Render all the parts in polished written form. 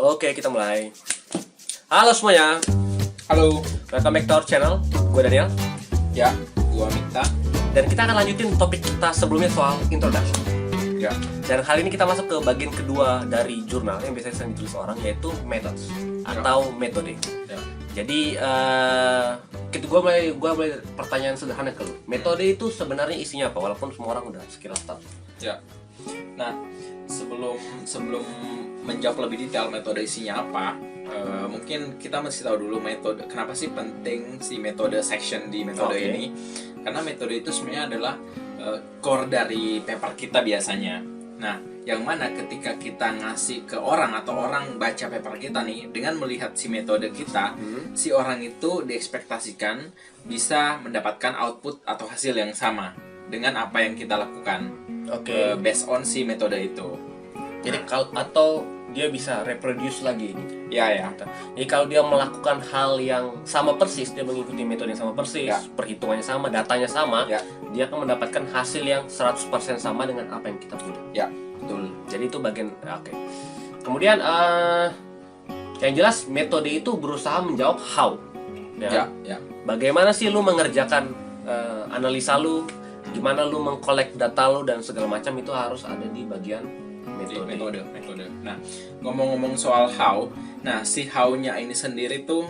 Oke, kita mulai. Halo semuanya, Halo, welcome back to our channel. Gue Daniel. ya, gua Mikta. Dan kita akan lanjutin topik kita sebelumnya soal introduction. Ya, Dan kali ini kita masuk ke bagian kedua dari jurnal yang biasanya sering ditulis orang, yaitu methods atau metode. ya. Jadi, gue mulai pertanyaan sederhana ke lu. Metode itu sebenarnya isinya apa? Walaupun semua orang udah sekilas tahu. Ya. Nah, sebelum menjawab lebih detail metode isinya apa, mungkin kita mesti tahu dulu metode. Kenapa sih penting si metode section di metode Oke. ini? Karena metode itu sebenarnya adalah core dari paper kita biasanya. Nah, yang mana ketika kita ngasih ke orang atau orang baca paper kita nih, dengan melihat si metode kita, si orang itu diekspektasikan bisa mendapatkan output atau hasil yang sama dengan apa yang kita lakukan. Oke. Based on si metode itu. Jadi atau dia bisa reproduce lagi. Ya, ya. Jadi kalau dia melakukan hal yang sama persis, dia mengikuti metode yang sama persis, Ya. perhitungannya sama, datanya sama, Ya. dia akan mendapatkan hasil yang 100% sama dengan apa yang kita punya. Ya, betul. Jadi itu bagian oke. Kemudian yang jelas metode itu berusaha menjawab how. Ya, ya. Bagaimana sih lu mengerjakan analisa lu, gimana lu mengkolek data lu dan segala macam itu harus ada di bagian metode. Metode. Nah, ngomong-ngomong soal how, nah si how-nya ini sendiri tuh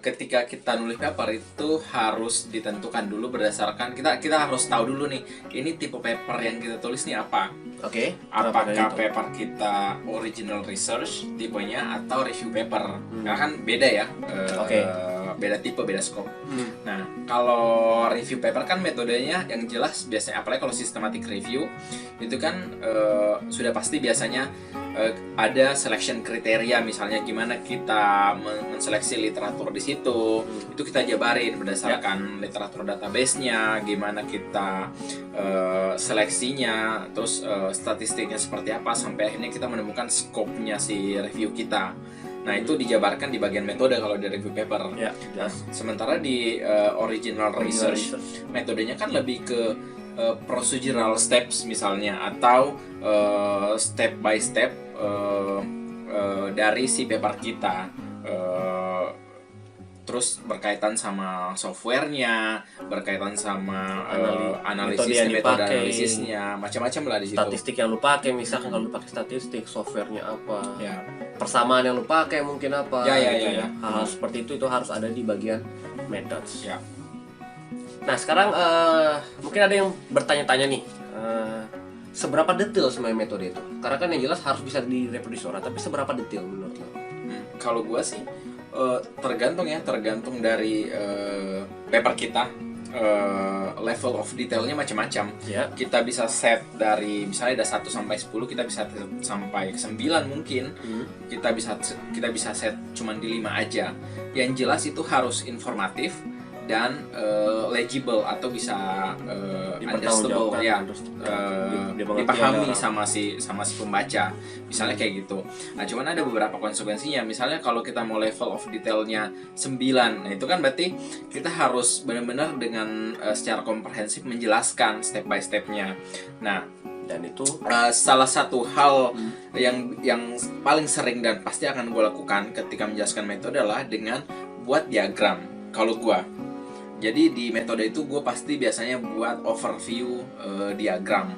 ketika kita nulis paper itu harus ditentukan dulu berdasarkan kita harus tahu dulu nih, ini tipe paper yang kita tulis nih apa. Oke. Apakah Kenapa dari itu? paper kita original research tipenya atau review paper? Karena kan beda ya. Oke. Beda tipe, beda scope. Nah, kalau review paper kan metodenya yang jelas biasanya, apalagi kalau systematic review itu kan sudah pasti biasanya ada selection kriteria, misalnya gimana kita menseleksi literatur di situ, itu kita jabarin berdasarkan literatur database-nya, gimana kita seleksinya, terus statistiknya seperti apa sampai akhirnya kita menemukan scope-nya si review kita. Nah, itu dijabarkan di bagian metode kalau di review paper. Ya, Nah, jelas. sementara di original research metodenya kan lebih ke procedural steps misalnya, atau step by step dari si paper kita. Terus berkaitan sama softwarenya, berkaitan sama analisisnya, metode analisisnya, macam-macam lah di situ. Statistik yang lu pakai, misalkan kalau lu pakai statistik, softwarenya apa, Ya, persamaan yang lu pakai mungkin apa, Ya, gitu ya. Hal-hal seperti itu harus ada di bagian methods. ya. Nah sekarang mungkin ada yang bertanya-tanya nih, seberapa detail sebenarnya metode itu? Karena kan yang jelas harus bisa direproduksi orang, tapi seberapa detail menurut lo? Kalau gua sih tergantung dari paper kita. Level of detailnya macam-macam. Ya. Kita bisa set dari misalnya ada 1 sampai 10, kita bisa set sampai 9 mungkin. Kita bisa set cuman di 5 aja. Yang jelas itu harus informatif dan legible atau bisa understandable ya, dipahami sama si pembaca, misalnya kayak gitu. Nah, cuman ada beberapa konsekuensinya. Misalnya kalau kita mau level of detailnya 9, nah itu kan berarti kita harus benar-benar dengan secara komprehensif menjelaskan step by stepnya. Nah, Dan itu salah satu hal yang paling sering dan pasti akan gue lakukan ketika menjelaskan metode adalah dengan buat diagram. Kalau gue, jadi di metode itu gue pasti biasanya buat overview diagram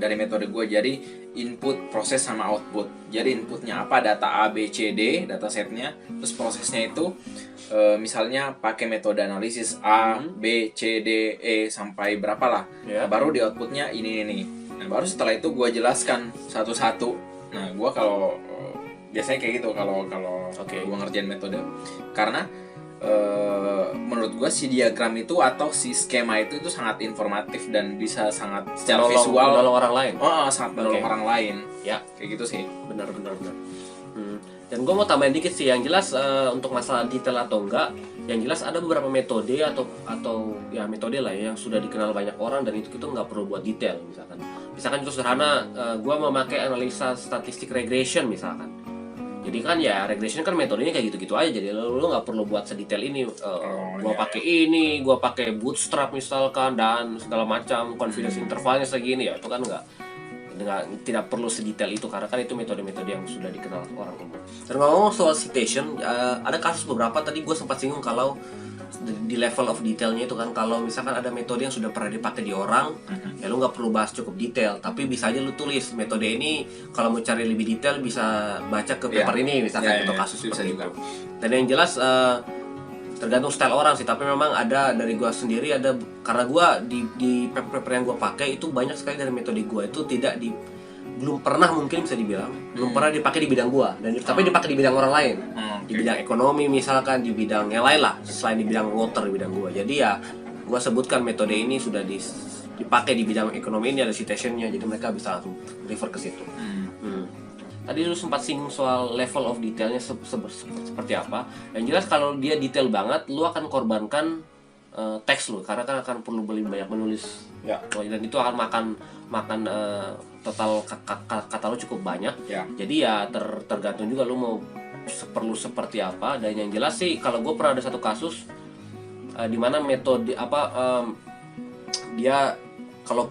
dari metode gue. Jadi input, proses, sama output. Jadi inputnya apa, data A, B, C, D, datasetnya. Terus prosesnya itu misalnya pakai metode analisis A, B, C, D, E sampai berapa lah. Ya. Nah, baru di outputnya ini. Nah, baru setelah itu gue jelaskan satu-satu. Nah, gue kalau biasanya kayak gitu kalau gue ngerjain metode. Karena menurut gue si diagram itu atau si skema itu sangat informatif dan bisa sangat secara visual menolong orang lain. sangat menolong orang lain. Ya, Kayak gitu sih. benar. Dan gue mau tambahin dikit sih, yang jelas untuk masalah detail atau enggak, yang jelas ada beberapa metode atau ya metode lah ya, yang sudah dikenal banyak orang dan itu kita nggak perlu buat detail. Misalkan itu sederhana, gue memakai analisa statistik regression misalkan. Jadi kan ya regression kan metodenya kayak gitu-gitu aja, jadi lu nggak perlu buat sedetail ini. Gua pakai ini, gua pakai bootstrap misalkan dan segala macam, confidence intervalnya segini, ya itu kan nggak dengan tidak perlu sedetail itu karena kan itu metode-metode yang sudah dikenal orang umum. Dan ngomong soal citation, ada kasus beberapa tadi gue sempat singgung kalau di level of detailnya itu kan, kalau misalkan ada metode yang sudah pernah dipakai di orang, ya lu nggak perlu bahas cukup detail, tapi bisa aja lu tulis metode ini kalau mau cari lebih detail bisa baca ke paper ini misalkan, atau kasus seperti itu. Dan yang jelas tergantung style orang sih, tapi memang ada dari gua sendiri ada, karena gua di paper yang gua pakai itu banyak sekali dari metode gua itu belum pernah mungkin bisa dibilang belum pernah dipakai di bidang gua, dan tapi dipakai di bidang orang lain, di bidang ekonomi misalkan, di bidang yang lain lah selain di bidang water di bidang gua. Jadi ya gua sebutkan metode ini sudah dipakai di bidang ekonomi, ini ada citationnya, jadi mereka bisa langsung refer ke situ. Tadi lu sempat singgung soal level of detailnya seperti apa. Yang jelas kalau dia detail banget, lu akan korbankan teks lu, karena kan akan perlu banyak menulis, dan itu akan makan total kata lu cukup banyak. Jadi ya tergantung juga lu mau perlu seperti apa. Dan yang jelas sih kalau gue pernah ada satu kasus di mana metode dia kalau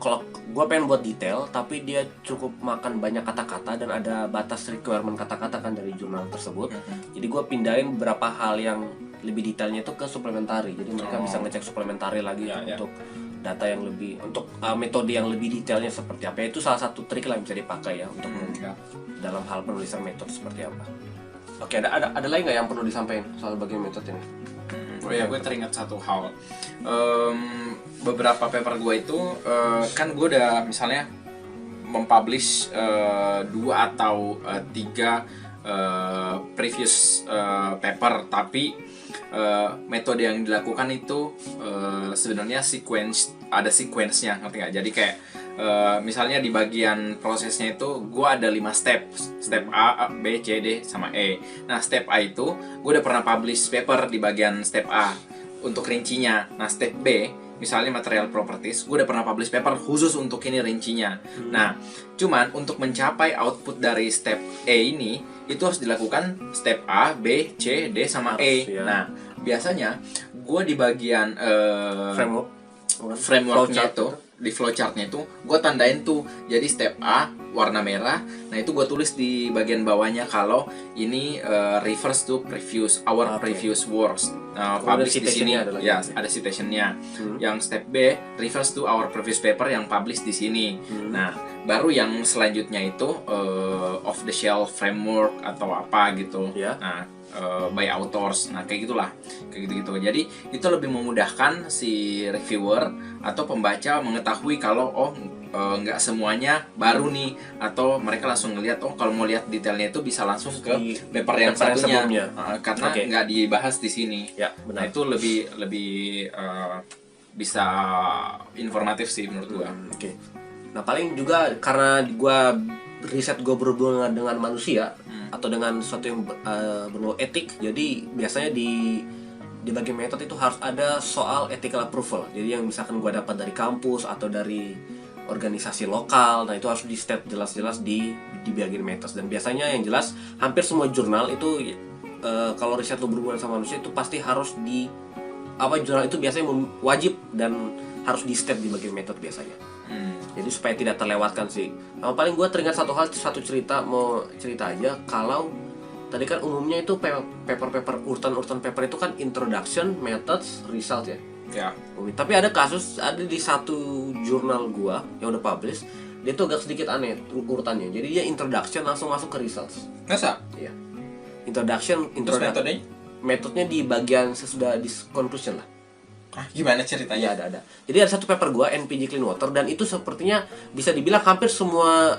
gue pengen buat detail tapi dia cukup makan banyak kata-kata dan ada batas requirement kata-kata kan dari jurnal tersebut. Jadi gue pindahin beberapa hal yang lebih detailnya itu ke suplementari, jadi mereka bisa ngecek suplementari lagi untuk data yang lebih, untuk metode yang lebih detailnya seperti apa. Itu salah satu trik lah yang bisa dipakai ya untuk dalam hal penulisan metode seperti apa. Oke, ada lain nggak yang perlu disampaikan soal bagian metode ini? Oh ya, gue teringat satu hal. Beberapa paper gue itu kan gue udah misalnya mempublish 2 atau 3 previous paper, tapi metode yang dilakukan itu sebenarnya ada sequence-nya, ngerti nggak? Jadi kayak misalnya di bagian prosesnya itu gue ada 5 step A, B, C, D, sama E. Nah step A itu gue udah pernah publish paper di bagian step A untuk rincinya. Nah step B misalnya material properties, gue udah pernah publish paper khusus untuk ini rincinya. Nah cuman untuk mencapai output dari step E ini itu harus dilakukan step A, B, C, D, sama E. Nah biasanya gue di bagian frameworknya itu, di flowchartnya itu gue tandain tuh, jadi step A warna merah, nah itu gue tulis di bagian bawahnya kalau ini refers to previous works published di sini, ya ada citationnya. Yang step B refers to our previous paper yang published di sini. Nah baru yang selanjutnya itu off the shelf framework atau apa gitu. Nah by authors, nah kayak gitulah, kayak gitu. Jadi itu lebih memudahkan si reviewer atau pembaca mengetahui kalau nggak semuanya baru nih, atau mereka langsung ngelihat kalau mau lihat detailnya itu bisa langsung ke paper yang satunya, karena nggak dibahas di sini. Nah itu lebih bisa informatif sih menurut gua. Nah paling juga karena gua riset gue berhubungan dengan manusia atau dengan sesuatu yang berbau etik, jadi biasanya di bagian metode itu harus ada soal ethical approval. Jadi yang misalkan gue dapat dari kampus atau dari organisasi lokal, nah itu harus di step jelas-jelas di bagian metode. Dan biasanya yang jelas hampir semua jurnal itu kalau riset lo berhubungan sama manusia itu pasti harus jurnal itu biasanya wajib dan harus di step di bagian metode biasanya. Jadi supaya tidak terlewatkan sih. Nah, paling gue teringat satu cerita, mau cerita aja. Kalau tadi kan umumnya itu paper urutan paper itu kan introduction, methods, result ya. Tapi ada kasus, ada di satu jurnal gue yang udah publish, dia tuh agak sedikit aneh urutannya. Jadi dia introduction langsung masuk ke results. Masa? Iya. Introduction. Terus metodenya? Metodenya di bagian sesudah di conclusion lah. Gimana ceritanya? Ya ada. Jadi ada satu paper gua, NPG Clean Water, dan itu sepertinya bisa dibilang hampir semua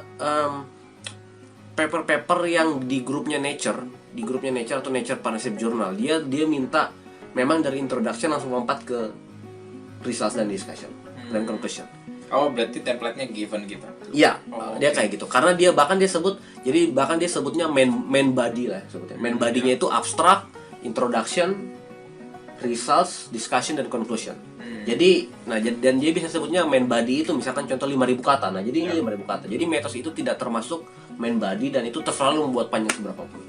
paper-paper yang di grupnya Nature atau Nature Partnership Journal, dia minta memang dari introduction langsung lompat ke results dan discussion dan conclusion. Oh berarti template-nya given gitu? Iya, dia kayak gitu. Karena dia sebutnya main body lah sebutnya. Main body-nya itu abstract, introduction, results, discussion, dan conclusion. Jadi, dan dia bisa sebutnya main body itu misalkan contoh 5.000 kata. Nah, jadi ini 5.000 kata. Jadi metode itu tidak termasuk main body dan itu terserah lu membuat panjang seberapa pun.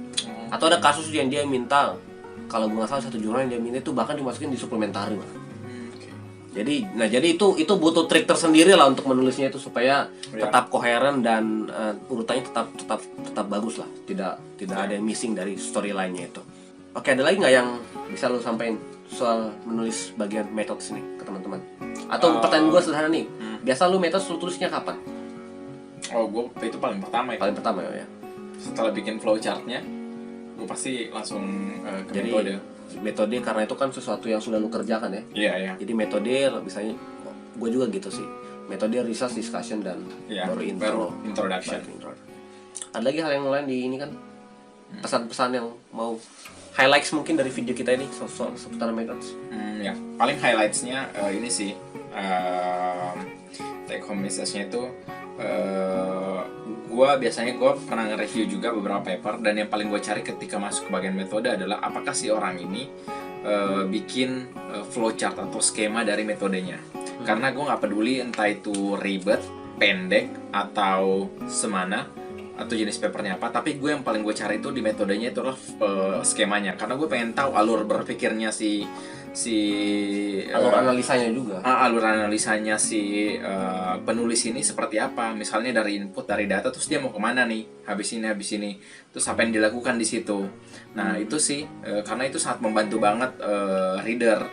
Atau ada kasus yang dia minta, kalau gue nggak salah satu jurnal yang dia minta itu bahkan dimasukin di suplementari. Jadi itu butuh trik tersendiri lah untuk menulisnya itu supaya Ya. tetap koheren dan urutannya tetap bagus lah. Tidak ada yang missing dari storyline-nya itu. Oke, ada lagi nggak yang bisa lu sampaikan soal menulis bagian metode sini ke teman-teman? Atau pertanyaan gue sederhana nih. Biasa lu metode lu tulisnya kapan? Oh, gue itu paling pertama ya. Paling pertama ya. Setelah bikin flowchart-nya, gue pasti langsung ke Jadi metode karena itu kan sesuatu yang sudah lu kerjakan ya. Iya, iya. Jadi metode misalnya gue juga gitu sih. Metode research, discussion dan Iya, baru introduction. Ada lagi hal yang lain di ini kan? Pesan-pesan yang mau highlights mungkin dari video kita ini soal seputar methods. Ya, paling highlights-nya ini sih take home message-nya itu gue pernah nge-review juga beberapa paper, dan yang paling gue cari ketika masuk ke bagian metode adalah apakah si orang ini bikin flowchart atau skema dari metodenya. Karena gue nggak peduli entah itu ribet, pendek, atau semana, atau jenis papernya apa, tapi gue yang paling gue cari itu di metodenya itu adalah skemanya, karena gue pengen tahu alur berpikirnya si Alur analisanya juga. alur analisanya si penulis ini seperti apa. Misalnya dari input, dari data, terus dia mau kemana nih, habis ini, terus apa yang dilakukan di situ. Nah itu sih karena itu sangat membantu banget reader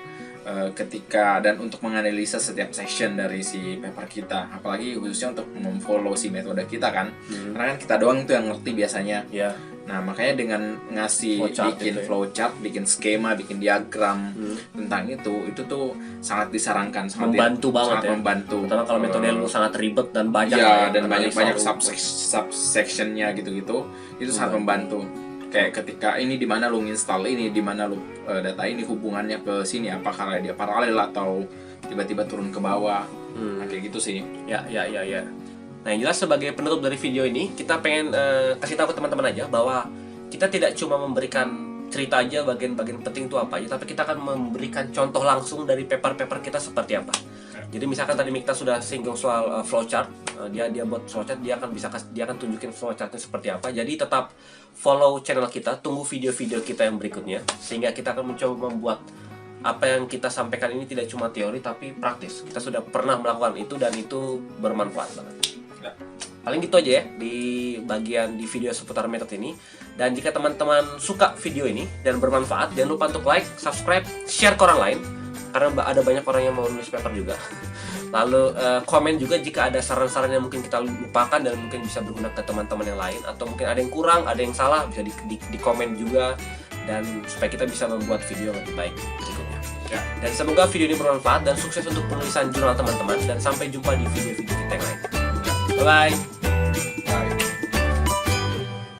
ketika dan untuk menganalisa setiap section dari si paper kita, apalagi khususnya untuk memfollow si metode kita kan, karena kan kita doang tuh yang ngerti biasanya. Ya. Nah makanya dengan ngasih bikin flowchart, bikin skema, bikin diagram tentang itu tuh sangat disarankan, Membantu banget ya. Membantu. Terutama kalau metode lu sangat ribet dan banyak. Ya, dan analisa banyak lu. subsectionnya gitu-gitu, itu sangat membantu. Kayak ketika ini di mana lu install ini, di mana lu data ini hubungannya ke sini, apakah dia paralel atau tiba-tiba turun ke bawah. Nah, kayak gitu sih. Ya. Nah, yang jelas sebagai penutup dari video ini, kita pengen kasih tahu ke teman-teman aja bahwa kita tidak cuma memberikan cerita aja bagian-bagian penting itu apa aja, tapi kita akan memberikan contoh langsung dari paper-paper kita seperti apa. Jadi misalkan tadi Mikta sudah singgung soal flowchart, dia buat flowchart, dia akan tunjukin flowchartnya seperti apa. Jadi tetap follow channel kita, tunggu video-video kita yang berikutnya, sehingga kita akan mencoba membuat apa yang kita sampaikan ini tidak cuma teori tapi praktis. Kita sudah pernah melakukan itu dan itu bermanfaat banget. Paling gitu aja ya di video seputar metode ini. Dan jika teman-teman suka video ini dan bermanfaat, jangan lupa untuk like, subscribe, share ke orang lain, karena ada banyak orang yang mau nulis paper juga. Lalu komen juga jika ada saran-saran yang mungkin kita lupakan dan mungkin bisa berguna ke teman-teman yang lain, atau mungkin ada yang kurang, ada yang salah, bisa di komen juga, dan supaya kita bisa membuat video yang lebih baik berikutnya. Ya. Dan semoga video ini bermanfaat dan sukses untuk penulisan jurnal teman-teman, dan sampai jumpa di video-video kita yang lain. Bye-bye.